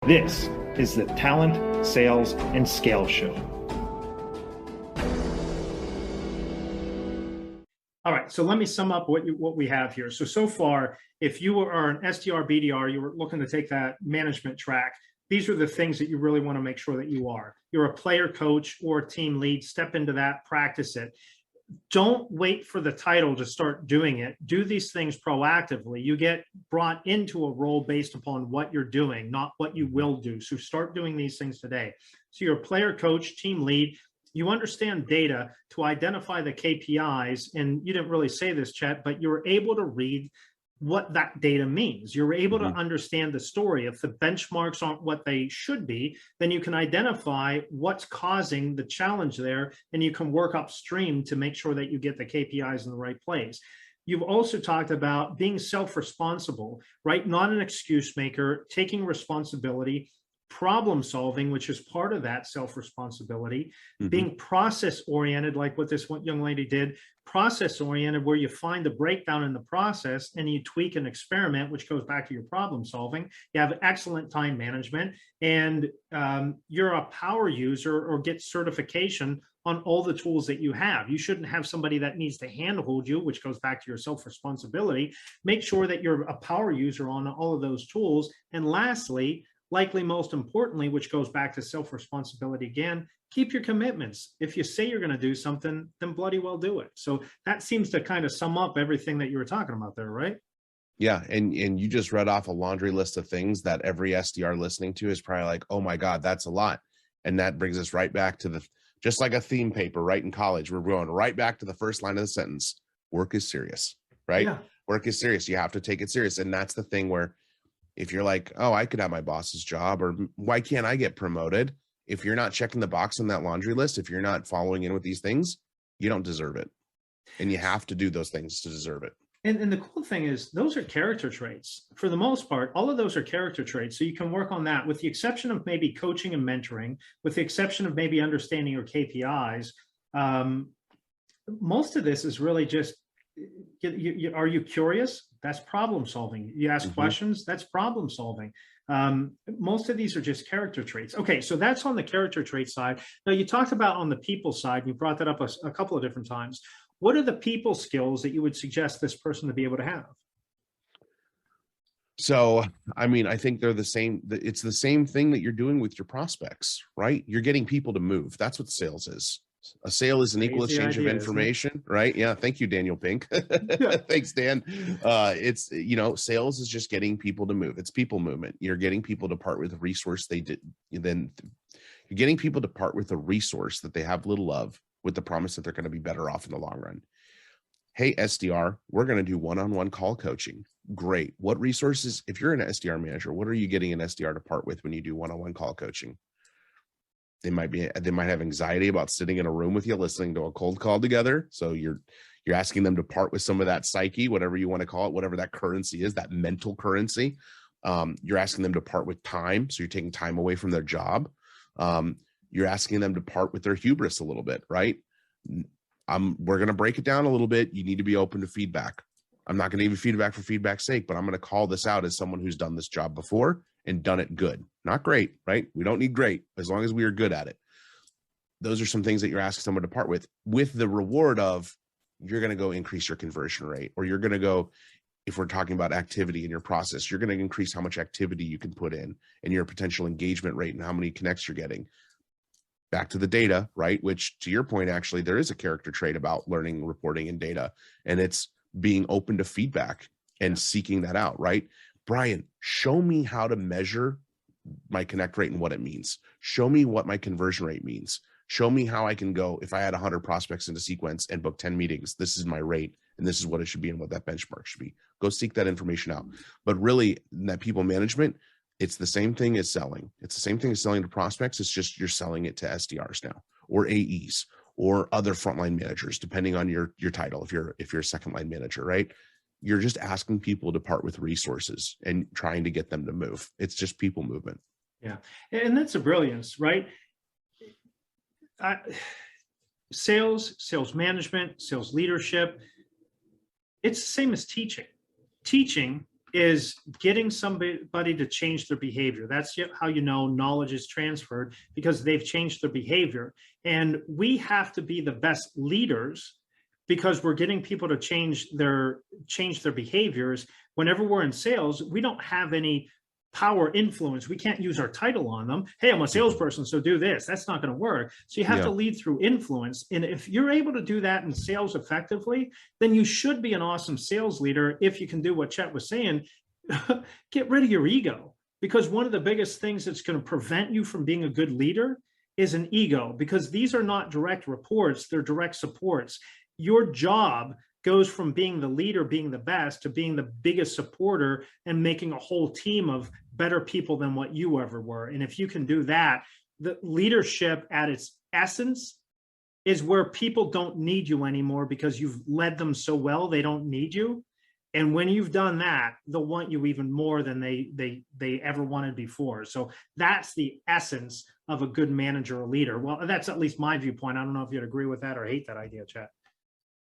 This is the Talent, Sales, and Scale Show. All right, so let me sum up what we have here. So far, if you are an SDR, BDR, you were looking to take that management track, these are the things that you really want to make sure that you are. You're a player coach or a team lead, step into that, practice it. Don't wait for the title to start doing it. Do these things proactively. You get brought into a role based upon what you're doing, not what you will do. So start doing these things today. So you're a player coach, team lead. You understand data to identify the KPIs. And you didn't really say this, Chet, but you're able to read what that data means. You're able to understand the story. If the benchmarks aren't what they should be, then you can identify what's causing the challenge there, and you can work upstream to make sure that you get the KPIs in the right place. You've also talked about being self-responsible, right? Not an excuse maker, taking responsibility, problem solving, which is part of that self-responsibility, being process oriented, like what this young lady did, process oriented, where you find the breakdown in the process and you tweak and experiment, which goes back to your problem solving. You have excellent time management, and you're a power user or get certification on all the tools that you have. You shouldn't have somebody that needs to handhold you, which goes back to your self-responsibility. Make sure that you're a power user on all of those tools. And lastly, likely most importantly, which goes back to self-responsibility again, keep your commitments. If you say you're going to do something, then bloody well do it. So that seems to kind of sum up everything that you were talking about there, right? Yeah. And you just read off a laundry list of things that every SDR listening to is probably like, oh my God, that's a lot. And that brings us right back to just like a theme paper, right? In college, we're going right back to the first line of the sentence. Work is serious, right? Yeah. Work is serious. You have to take it serious. And that's the thing where, if you're like, oh, I could have my boss's job, or why can't I get promoted? If you're not checking the box on that laundry list, if you're not following in with these things, you don't deserve it. And you have to do those things to deserve it. And the cool thing is those are character traits. For the most part, all of those are character traits. So you can work on that with the exception of maybe coaching and mentoring, with the exception of maybe understanding your KPIs. Most of this is really just, are you curious? That's problem solving. You ask questions, that's problem solving. Most of these are just character traits. Okay, so that's on the character trait side. Now you talked about on the people side, you brought that up a couple of different times. What are the people skills that you would suggest this person to be able to have? So, I mean, I think they're the same. It's the same thing that you're doing with your prospects, right? You're getting people to move. That's what sales is. A sale is an equal exchange of information, right? Yeah. Thank you, Daniel Pink. Thanks, Dan. It's, sales is just getting people to move. It's people movement. You're getting people to part with a resource you're getting people to part with a resource that they have little of, with the promise that they're going to be better off in the long run. Hey, SDR, we're going to do one-on-one call coaching. Great. What resources, if you're an SDR manager, what are you getting an SDR to part with when you do one-on-one call coaching? They might have anxiety about sitting in a room with you, listening to a cold call together. So you're asking them to part with some of that psyche, whatever you want to call it, whatever that currency is, that mental currency. You're asking them to part with time. So you're taking time away from their job. You're asking them to part with their hubris a little bit, right? We're going to break it down a little bit. You need to be open to feedback. I'm not going to give you feedback for feedback's sake, but I'm going to call this out as someone who's done this job before and done it good. Not great, right? We don't need great, as long as we are good at it. Those are some things that you're asking someone to part with the reward of, you're going to go increase your conversion rate, or you're going to go, if we're talking about activity in your process, you're going to increase how much activity you can put in and your potential engagement rate and how many connects you're getting. Back to the data, right? Which, to your point, actually, there is a character trait about learning, reporting, and data, and it's being open to feedback and seeking that out, right? Bryan, show me how to measure my connect rate and what it means. Show me what my conversion rate means. Show me how I can go, if I had 100 prospects into sequence and book 10 meetings, this is my rate and this is what it should be and what that benchmark should be. Go seek that information out. But really, in that people management, it's the same thing as selling. It's the same thing as selling to prospects. It's just you're selling it to SDRs now, or AEs, or other frontline managers, depending on your title. If you're a second line manager, right? You're just asking people to part with resources and trying to get them to move. It's just people movement. Yeah, and that's a brilliance, right? Sales management, sales leadership. It's the same as teaching. Teaching is getting somebody to change their behavior. That's how you know knowledge is transferred, because they've changed their behavior. And we have to be the best leaders because we're getting people to change their behaviors. Whenever we're in sales, we don't have any power influence. We can't use our title on them. Hey, I'm a salesperson, so do this. That's not going to work. So you have to lead through influence. And if you're able to do that in sales effectively, then you should be an awesome sales leader. If you can do what Chet was saying, get rid of your ego, because one of the biggest things that's going to prevent you from being a good leader is an ego, because these are not direct reports, they're direct supports. Your job goes from being the leader, being the best, to being the biggest supporter and making a whole team of better people than what you ever were. And if you can do that, the leadership at its essence is where people don't need you anymore because you've led them so well, they don't need you. And when you've done that, they'll want you even more than they ever wanted before. So that's the essence of a good manager or leader. Well, that's at least my viewpoint. I don't know if you'd agree with that or hate that idea, Chet.